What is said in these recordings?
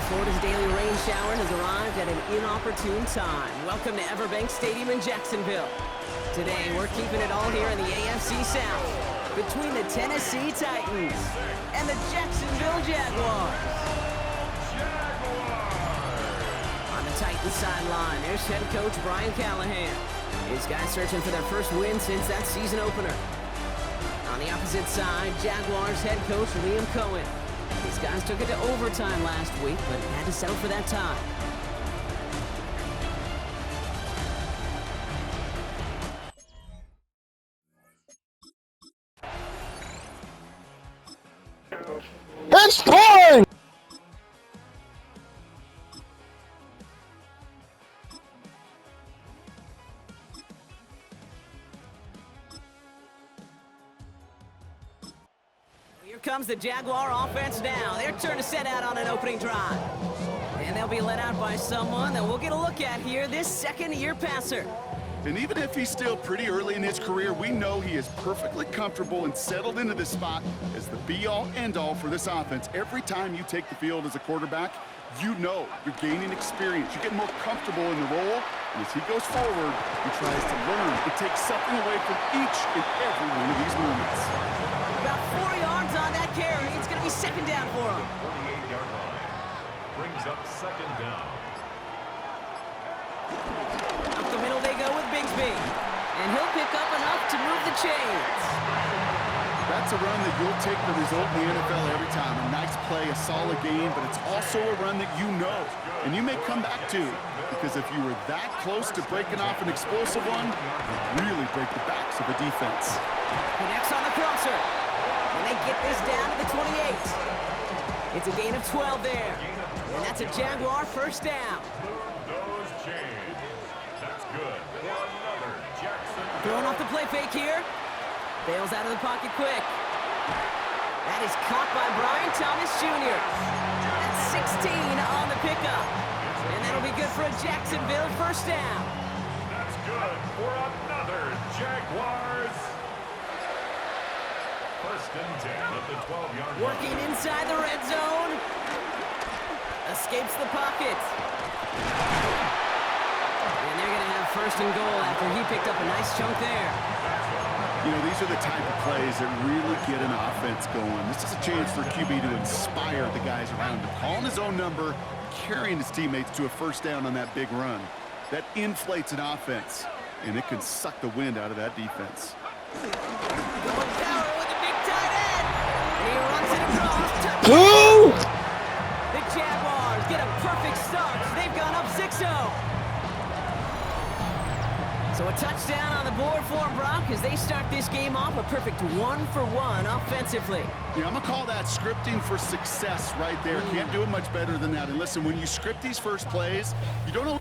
Florida's daily rain shower has arrived at an inopportune time. Welcome to Everbank Stadium in Jacksonville. Today, we're keeping it all here in the AFC South between the Tennessee Titans and the Jacksonville Jaguars. On the Titans sideline, there's head coach Brian Callahan. His guys searching for their first win since that season opener. On the opposite side, Jaguars head coach Liam Cohen. These guys took it to overtime last week, but had to settle for that tie. It's time! Here comes the Jaguar offense now. Their turn to set out on an opening drive. And they'll be led out by someone that we'll get a look at here, this second-year passer. And even if he's still pretty early in his career, we know he is perfectly comfortable and settled into this spot as the be-all, end-all for this offense. Every time you take the field as a quarterback, you know you're gaining experience. You get more comfortable in the role, and as he goes forward, he tries to learn and take something away from each and every one of these moments. About 4 yards on that carry. It's going to be second down for him. 48-yard line. Brings up second down. Up the middle they go with Bigsby. And he'll pick up enough to move the chains. That's a run that you'll take the result in the NFL every time. A nice play, a solid game, but it's also a run that you know and you may come back to, because if you were that close to breaking off an explosive one, you really break the backs of the defense. Connects on the crosser. And they get this down to the 28. It's a gain of 12 there. And that's a Jaguar first down. Those chains. That's good. For another Jackson. Throwing off the play fake here. Bails out of the pocket quick. That is caught by Brian Thomas Jr. That's 16 on the pickup. And that'll be good for a Jacksonville first down. That's good for another Jaguars. First and 10 at the 12-yard line. Working inside the red zone. Escapes the pocket. And they're going to have first and goal after he picked up a nice chunk there. You know, these are the type of plays that really get an offense going. This is a chance for QB to inspire the guys around him. Calling his own number, carrying his teammates to a first down on that big run. That inflates an offense, and it can suck the wind out of that defense. Going power with a big tight end. And he runs it across. Two! The Jaguars get a perfect start. They've gone up 6-0. So a touchdown on the board for them, Brock, as they start this game off a perfect 1-for-1 offensively. Yeah, I'm going to call that scripting for success right there. Can't do it much better than that. And listen, when you script these first plays, you don't know.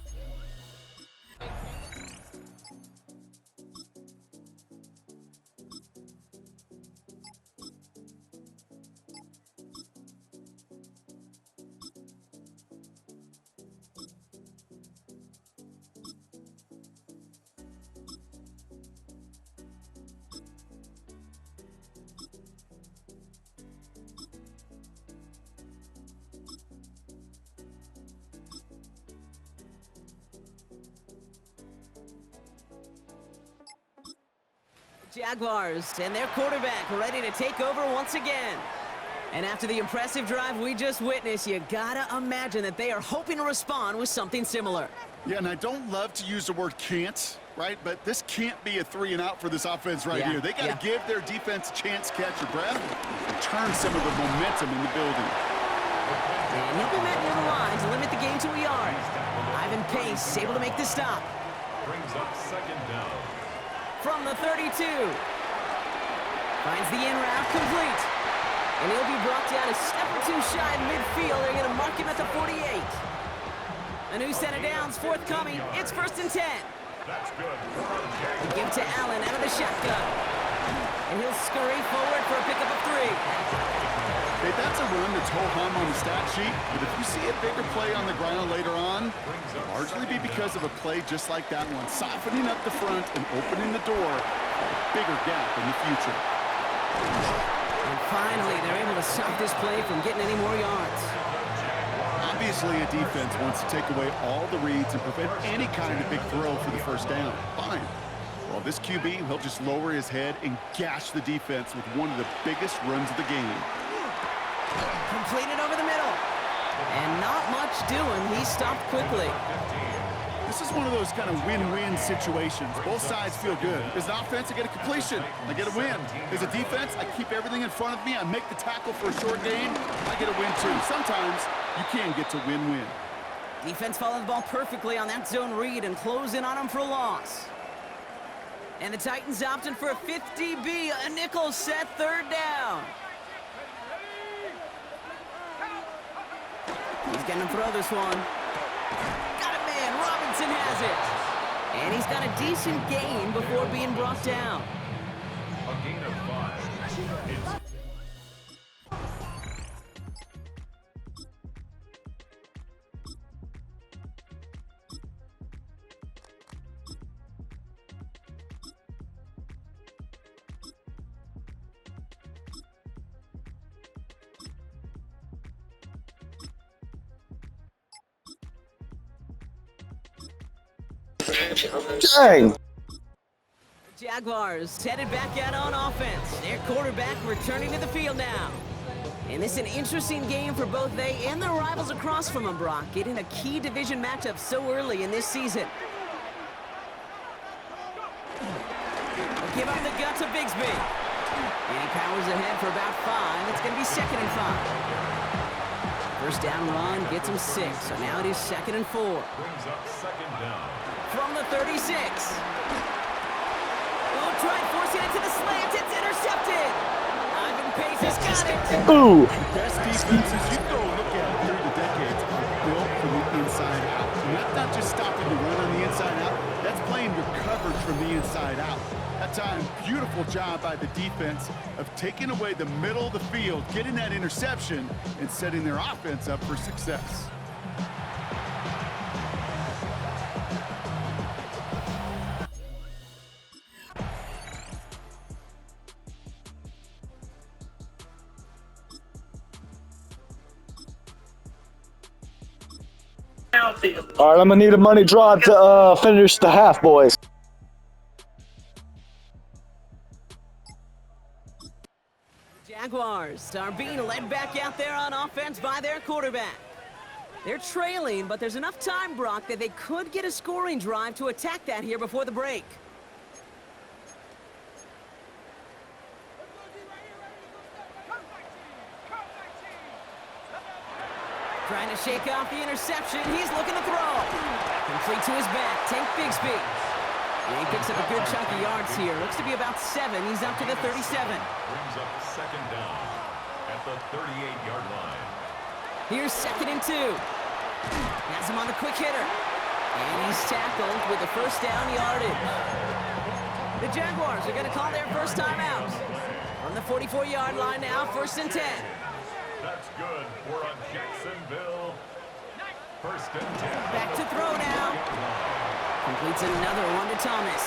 Jaguars and their quarterback ready to take over once again. And after the impressive drive we just witnessed, you gotta imagine that they are hoping to respond with something similar. Yeah, and I don't love to use the word can't, right? But this can't be a 3-and-out for this offense right here. They got to give their defense a chance to catch their breath and turn some of the momentum in the building. And he'll be met near the line to limit the game to a yard. Ivan Pace able to make the stop. Brings up second down. From the 32. Finds the in route complete. And he'll be brought down a step or two shy in midfield. They're going to mark him at the 48. A new set of downs forthcoming. It's first and 10. That's good. They give to Allen out of the shotgun. And he'll scurry forward for a pickup of 3. Hey, that's a run that's ho-hum on the stat sheet, but if you see a bigger play on the ground later on, it'll largely be because of a play just like that one, softening up the front and opening the door for a bigger gap in the future. And finally, they're able to stop this play from getting any more yards. Obviously, a defense wants to take away all the reads and prevent any kind of big throw for the first down. Fine. Well, this QB, he'll just lower his head and gash the defense with one of the biggest runs of the game. Completed over the middle. And not much doing. He stopped quickly. This is one of those kind of win-win situations. Both sides feel good. As an offense, I get a completion. I get a win. As a defense, I keep everything in front of me. I make the tackle for a short gain. I get a win, too. Sometimes you can get to win-win. Defense followed the ball perfectly on that zone read and close in on him for a loss. And the Titans opted for a 50B, a nickel set, third down. He's going to throw this one. Got it, man. Robinson has it. And he's got a decent gain before being brought down. A gain of 5. It's Dang. Jaguars headed back out on offense. Their quarterback returning to the field now. And this is an interesting game for both they and their rivals across from them, Brock, getting a key division matchup so early in this season. They'll give up the guts of Bigsby. And he powers ahead for about 5. It's going to be 2nd and 5. First down run gets him 6. So now it is 2nd and 4. brings up 2nd down. From the 36. Oh, trying forcing it to the slant. It's intercepted. Ivan Pace has got it. Ooh. Best defenses you go look at through the decades are built from the inside out. And that's not just stopping the run on the inside out. That's playing your coverage from the inside out. That time, beautiful job by the defense of taking away the middle of the field, getting that interception, and setting their offense up for success. All right, I'm gonna need a money draw to finish the half, boys. Jaguars are being led back out there on offense by their quarterback. They're trailing, but there's enough time, Brock, that they could get a scoring drive to attack that here before the break. Trying to shake off the interception. He's looking to throw. Complete to his back. Tank Bigsby. And he picks up a good chunk of yards here. Looks to be about 7. He's up to the 37. Brings up 2nd down at the 38-yard line. Here's 2nd and 2. Has him on the quick hitter. And he's tackled with the first down yardage. The Jaguars are going to call their first timeout. On the 44-yard line now, 1st and 10. That's good for a Jacksonville. 1st and 10. Back to throw now. Completes another one to Thomas.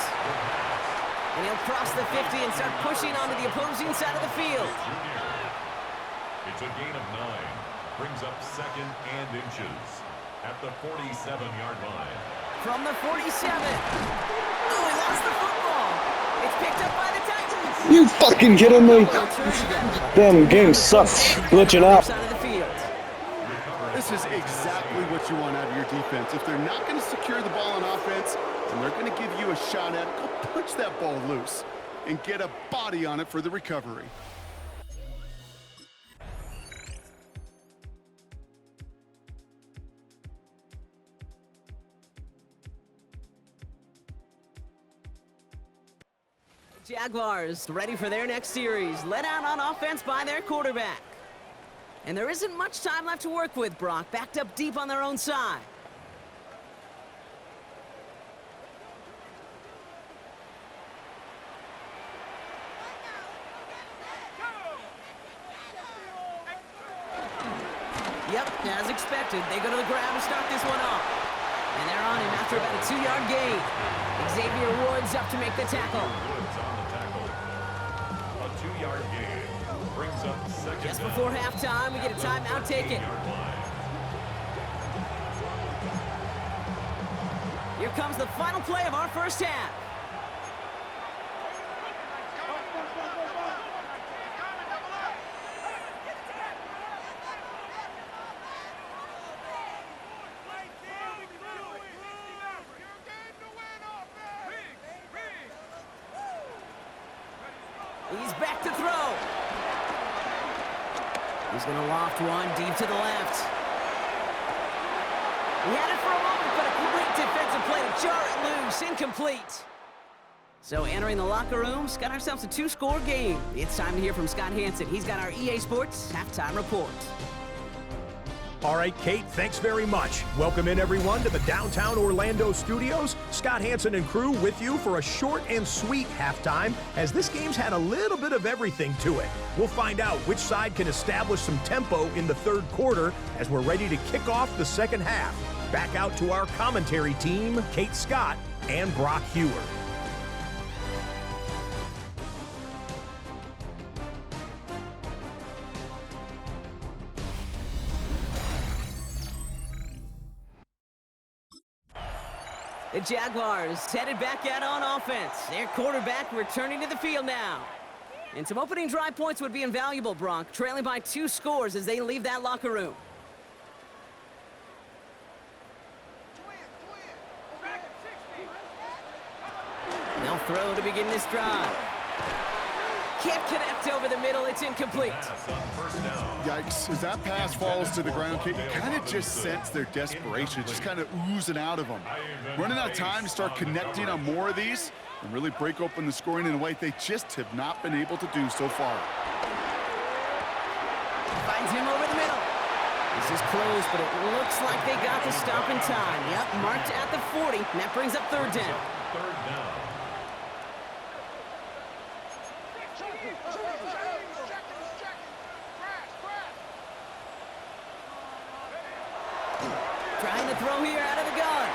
And he'll cross the 50 and start pushing onto the opposing side of the field. It's a gain of 9. Brings up 2nd and inches at the 47-yard line. From the 47. Oh, he lost the football. It's picked up by the Titans. You fucking kidding me? Damn game sucks. Glitching out. Side of the field. This is exactly what you want out of your defense. If they're not going to secure the ball on offense, and they're going to give you a shot at it, go punch that ball loose and get a body on it for the recovery. Jaguars ready for their next series. Led out on offense by their quarterback. And there isn't much time left to work with, Brock. Backed up deep on their own side. Yep, as expected, they go to the ground to start this one off. And they're on him after about a 2-yard gain. Xavier Woods up to make the tackle. Woods on the tackle. A 2-yard gain brings up 2nd Just down. before halftime, we get a timeout taken. comes the final play of our first half. He's back to throw. He's going to loft one deep to the left. He had it for a moment, but a great defensive play to jar it loose. Incomplete. So entering the locker rooms, got ourselves a 2-score game. It's time to hear from Scott Hansen. He's got our EA Sports halftime report. All right, Kate, thanks very much. Welcome in, everyone, to the downtown Orlando studios. Scott Hansen and crew with you for a short and sweet halftime, as this game's had a little bit of everything to it. We'll find out which side can establish some tempo in the third quarter as we're ready to kick off the second half. Back out to our commentary team, Kate Scott and Brock Hewer. The Jaguars headed back out on offense. Their quarterback returning to the field now. And some opening drive points would be invaluable, Brock, trailing by 2 scores as they leave that locker room. They'll throw to begin this drive. Can't connect over the middle. It's incomplete. Yikes. As that pass falls to the ground, you kind of just sense their desperation, just kind of oozing out of them. Running out of time to start connecting on more of these and really break open the scoring in a way they just have not been able to do so far. Finds him over the middle. This is close, but it looks like they got the stop in time. Yep, marked at the 40, and that brings up third down. Third down. Trying to throw here out of the gun.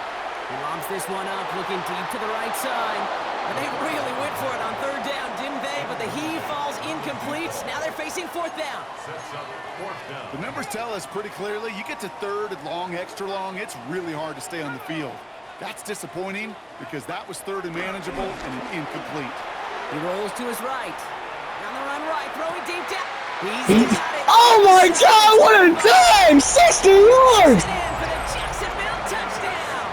He lobs this one up, looking deep to the right side. But they really went for it on third down, didn't they? But the heave falls incomplete. Now they're facing fourth down. Sets up fourth down. The numbers tell us pretty clearly, you get to third and long, extra long, it's really hard to stay on the field. That's disappointing because that was third and manageable and an incomplete. He rolls to his right. On the run right, throwing deep down. He's got it. Oh my God, what a dime! 60 yards! In for the Jacksonville touchdown.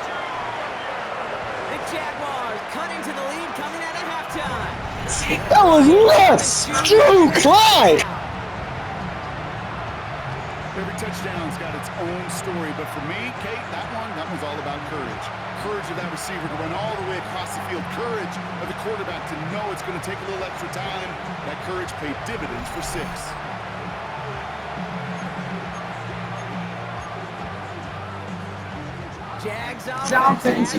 The Jaguars cut into the lead coming out of halftime. That was nuts! Drew Clyde! Every touchdown's got its own story, but for me, Kate, that one's all about courage. Courage of that receiver to run all the way across the field. Courage of the quarterback to know it's going to take a little extra time. That courage paid dividends for 6. Jags on.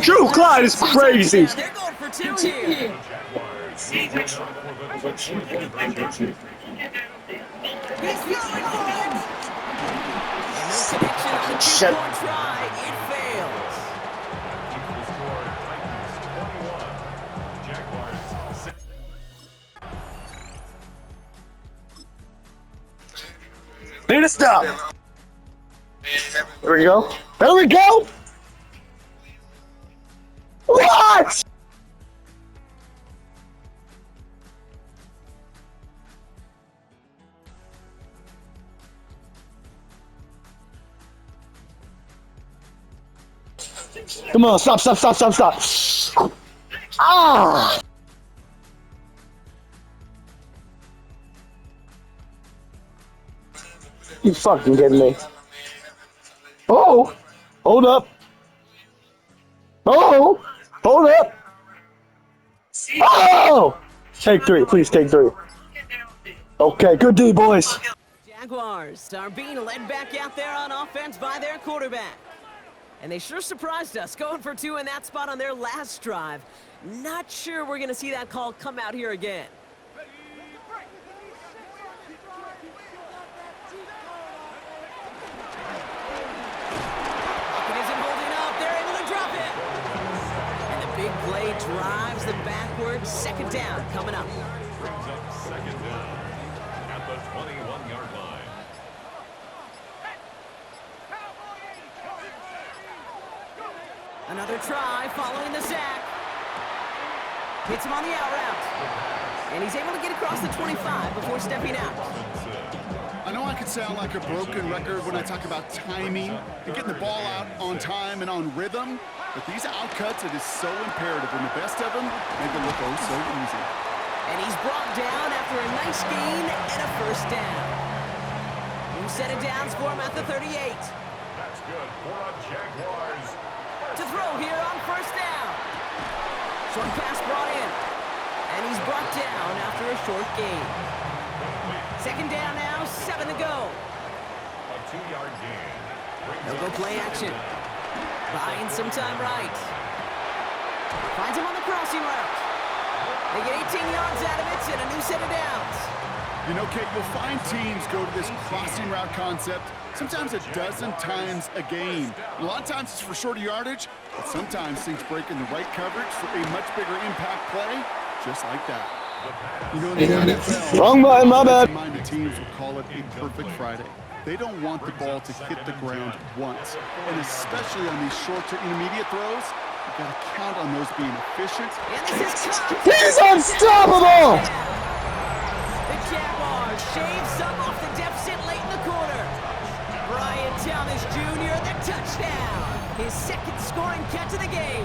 Drew Clyde is crazy! They're going for 2 here. He's going for it. And no connection on the Shit. 2-point try. It fails. The score, Titans 21. Jaguars 6. Need to stop! There we go. There we go! What?! Come on, stop. Ah! You fucking kidding me? Oh! Hold up! Oh! Hold up! Oh! Take 3, please take 3. Okay, good D, boys. Jaguars are being led back out there on offense by their quarterback. And they sure surprised us, going for 2 in that spot on their last drive. Not sure we're going to see that call come out here again. It isn't holding up. They're able to drop it. And the big play drives them backwards. Second down coming up. Brings up second down at the 21-yard line. Another try following the sack. Hits him on the out route. And he's able to get across the 25 before stepping out. I know I could sound like a broken record when I talk about timing and getting the ball out on time and on rhythm, but these outcuts, it is so imperative, and the best of them make it look oh so easy. And he's brought down after a nice gain and a first down. New set of downs for him at the 38. That's good for a Jaguars. To throw here on first down. Short pass brought in. And he's brought down after a short gain. Second down now, 7 to go. A 2-yard gain. They'll go play action. Buying some time right. Finds him on the crossing route. They get 18 yards out of it and a new set of downs. You know, Kate, you'll find teams go to this crossing route concept sometimes a dozen times a game. A lot of times it's for shorter yardage, but sometimes things break in the right coverage for a much bigger impact play, just like that. You know, in the NFL, Wrong button, my bad. minded teams will call it a perfect Friday. They don't want the ball to hit the ground once, and especially on these short to intermediate throws, you've got to count on those being efficient. And this is caught. He's unstoppable! The Jaguars shave some off the deficit late in the quarter. Brian Thomas Jr., the touchdown. His second scoring catch of the game.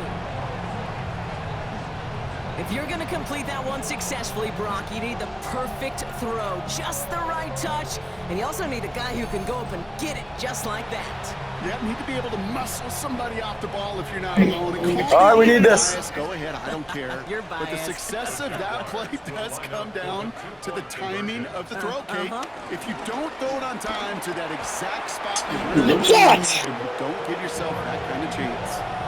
If you're going to complete that one successfully, Brock, you need the perfect throw, just the right touch, and you also need a guy who can go up and get it just like that. Yeah, need to be able to muscle somebody off the ball if you're not alone. All right, we need this. Go ahead, I don't care. You're But the biased. success of that play does come down to the timing of the throw, Kate. If you don't throw it on time to that exact spot, you Yes! don't give yourself that kind of chance.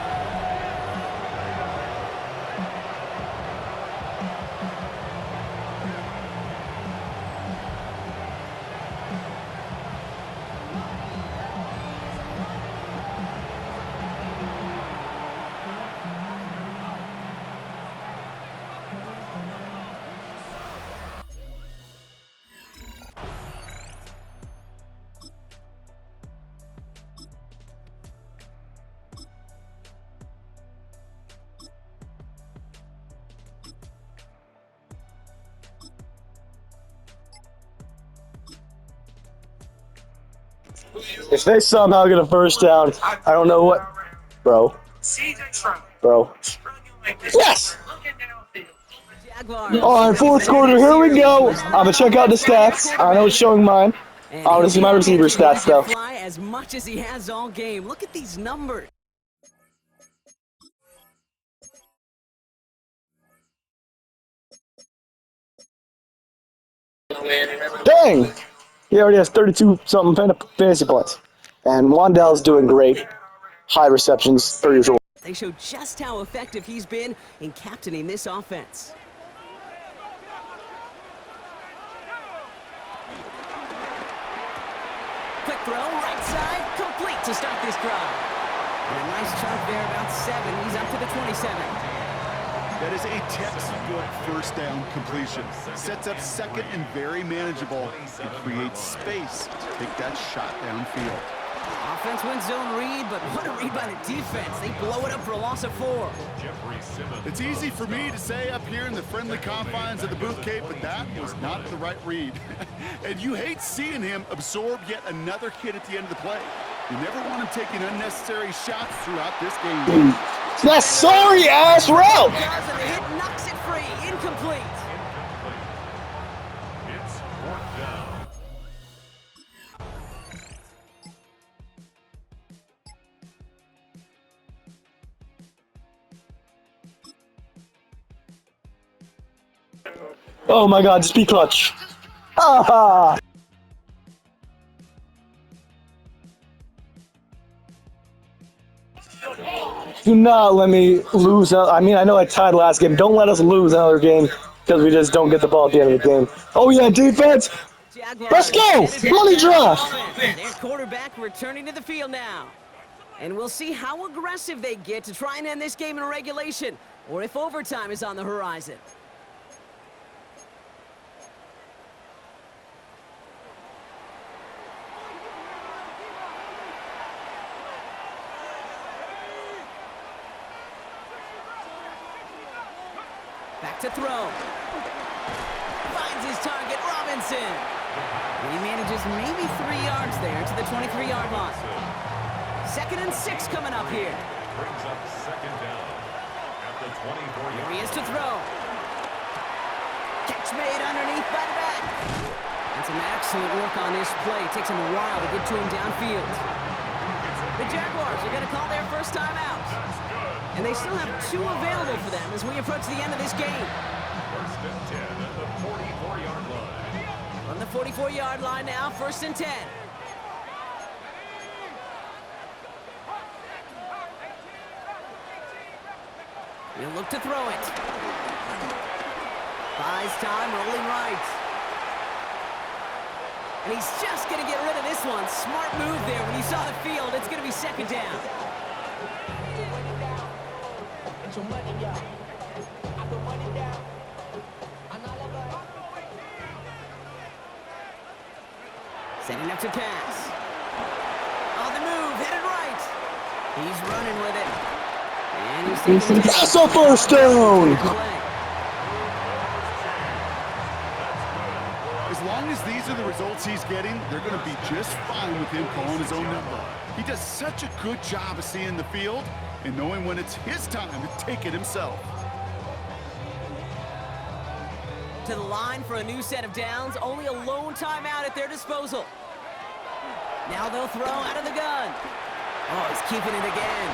If they somehow get a first down, I don't know what. Bro. Yes! Jaguars. All right, fourth quarter, here we go. I'm going to check out the stats. I know it's showing mine. I want to see my receiver stats, though. Fly as much as he has all game. Look at these numbers. Dang! He already has 32-something fantasy points. And Wandell's doing great. High receptions, per usual. They show just how effective he's been in captaining this offense. Quick throw, right side, complete to start this drive. And a nice chunk there, about 7. He's up to the 27. That is a textbook first down completion. Sets up second and very manageable. It creates space to take that shot downfield. Offense wins zone read, but what a read by the defense. They blow it up for a loss of 4. It's easy for me to say up here in the friendly confines of the booth, Cape, but that was not the right read. And you hate seeing him absorb yet another hit at the end of the play. You never want him taking unnecessary shots throughout this game. That sorry-ass route! Does, and the hit knocks it free. Incomplete. It's 4th down. Oh my god, just be clutch. Ah! Do not let me lose. I mean, I know I tied last game. Don't let us lose another game because we just don't get the ball at the end of the game. Oh yeah, defense! Jaguars Let's go! headed Money back draft! down. Their quarterback returning to the field now. And we'll see how aggressive they get to try and end this game in regulation, or if overtime is on the horizon. Back to throw. Finds his target, Robinson. And he manages maybe 3 yards there to the 23-yard line. 2nd and 6 coming up here. Brings up 2nd down at the 24-yard. Here he is to throw. Catch made underneath by the back. And some excellent work on this play. Takes him a while to get to him downfield. The Jaguars are going to call their first time out. And they still have 2 available for them as we approach the end of this game. 1st and 10 at the 44-yard line. On the 44-yard line now, 1st and 10. He'll look to throw it. Buys time, rolling right. And he's just going to get rid of this one. Smart move there when he saw the field. It's going to be 2nd down. Setting up to pass. On the move, headed right. He's running with it. And he's taking That's a first down! As long as these are the results he's getting, they're going to be just fine with him calling his own number. He does such a good job of seeing the field and knowing when it's his time to take it himself. To the line for a new set of downs. Only a lone timeout at their disposal. Now they'll throw out of the gun. Oh, he's keeping it again.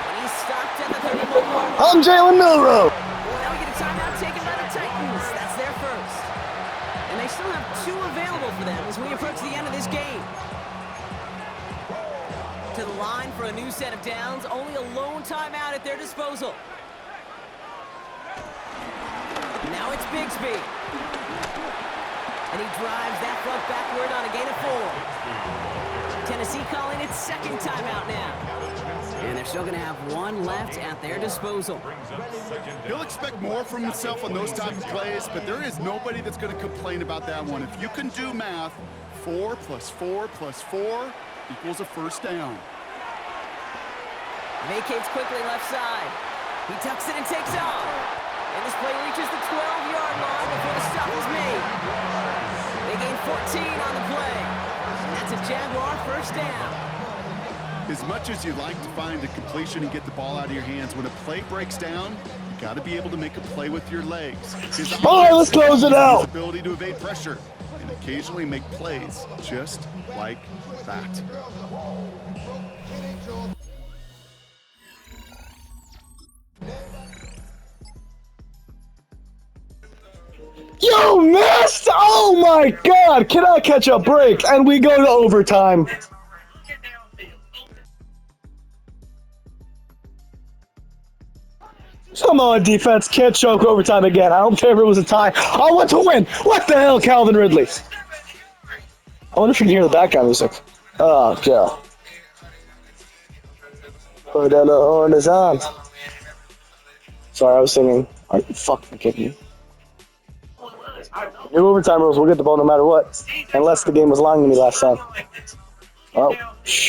And he's stopped at the 31-yard line. I'm Jalen Milrow! Now we get a timeout taken by the Titans. That's their first. And they still have 2 available for them as we approach the end of this game. To the line for a new set of downs. Only a lone timeout at their disposal. Now it's Bigsby. And he drives that front backward on a gain of 4. Tennessee calling it 2nd timeout now. And they're still going to have 1 left at their disposal. He'll expect more from himself on those type of plays, but there is nobody that's going to complain about that one. If you can do math, 4 + 4 + 4 equals a first down. Vacates quickly left side. He tucks it and takes off. And this play reaches the 12-yard line before the stop is made. They gain 14 on the play. And that's a Jaguar first down. As much as you like to find a completion and get the ball out of your hands, when a play breaks down, you got to be able to make a play with your legs. All right, let's close it out. His ability to evade pressure and occasionally make plays just like that. You missed! Oh my god! Cannot catch a break, and we go to overtime. Come on, defense. Can't choke overtime again. I don't care if it was a tie. I want to win! What the hell, Calvin Ridley? I wonder if you can hear the background music. Oh, God. Put the horn is on. Sorry, I was singing. Are you fucking kidding me? New overtime rules, we'll get the ball no matter what. Unless the game was lying to me last time. Oh,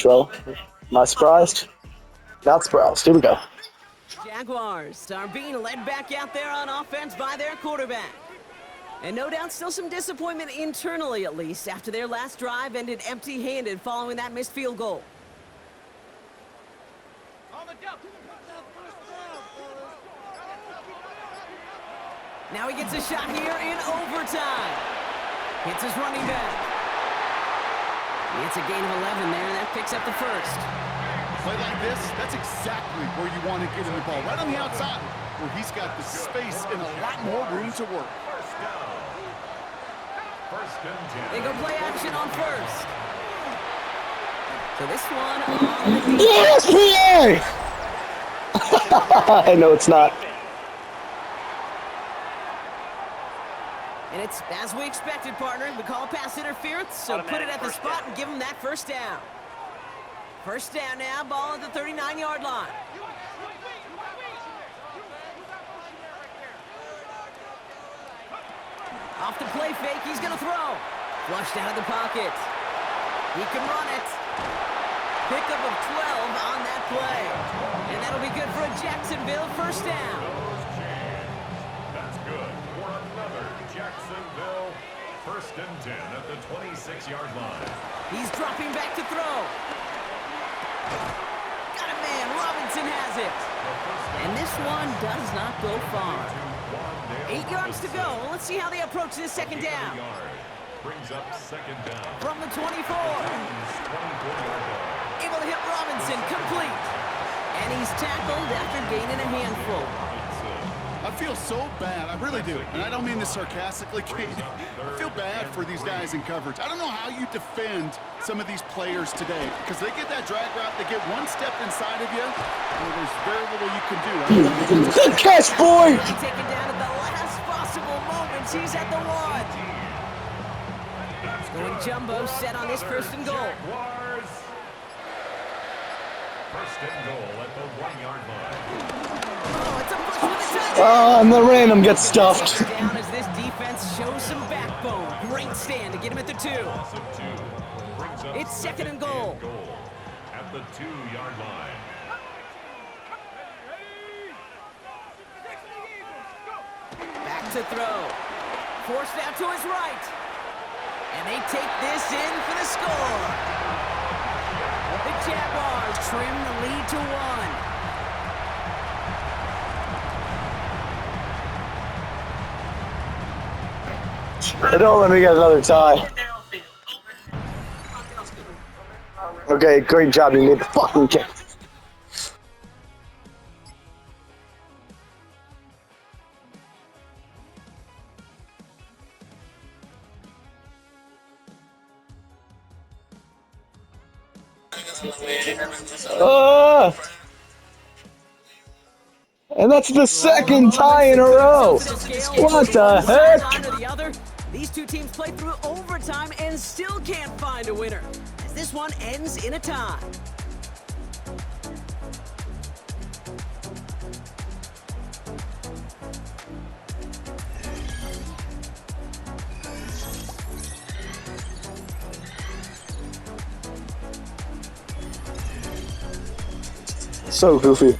well, am I surprised? Not surprised. Here we go. Jaguars are being led back out there on offense by their quarterback. And no doubt still some disappointment internally, at least, after their last drive ended empty-handed following that missed field goal. Now he gets a shot here in overtime. Hits his running back. It's a gain of 11 there. That picks up the first. Play like this, that's exactly where you want to get in the ball. Right on the outside, where he's got the space and a lot more room to work. First and 10. They go play action on first. So this one on the ESPN! I know it's not. And it's as we expected, partner. We call pass interference, so put it at the spot and give them that first down. First down now, ball at the 39-yard line. Off the play fake, he's going to throw. Flushed out of the pocket. He can run it. Pickup of 12 on that play. And that'll be good for a Jacksonville first down. First and 10 at the 26-yard line. He's dropping back to throw. Got a man. Robinson has it. And this one does not go far. 8 yards to go. Let's see how they approach this second down. Brings up second down. From the 24. Able to hit Robinson. Complete. And he's tackled after gaining a handful. I feel so bad. I really do. And I don't mean this sarcastically, Kate. I feel bad for these guys in coverage. I don't know how you defend some of these players today because they get that drag route, they get one step inside of you, and there's very little you can do. Good catch, boy! Taken down at the last possible moments. He's at the 1. Going jumbo set on this first and goal. Jaguars. First and goal at the 1-yard line. Oh, it's a push with a touchdown. Oh, and the random gets stuffed. Down as this defense shows some backbone. Great stand to get him at the 2. It's second and goal. At the 2-yard line. Back to throw. Forced out to his right. And they take this in for the score. The Jaguars trim the lead to 1. Don't let me get another tie. Okay, great job. You made the fucking kick. And that's the second tie in a row. What the heck? These two teams play through overtime and still can't find a winner, as this one ends in a tie. So goofy.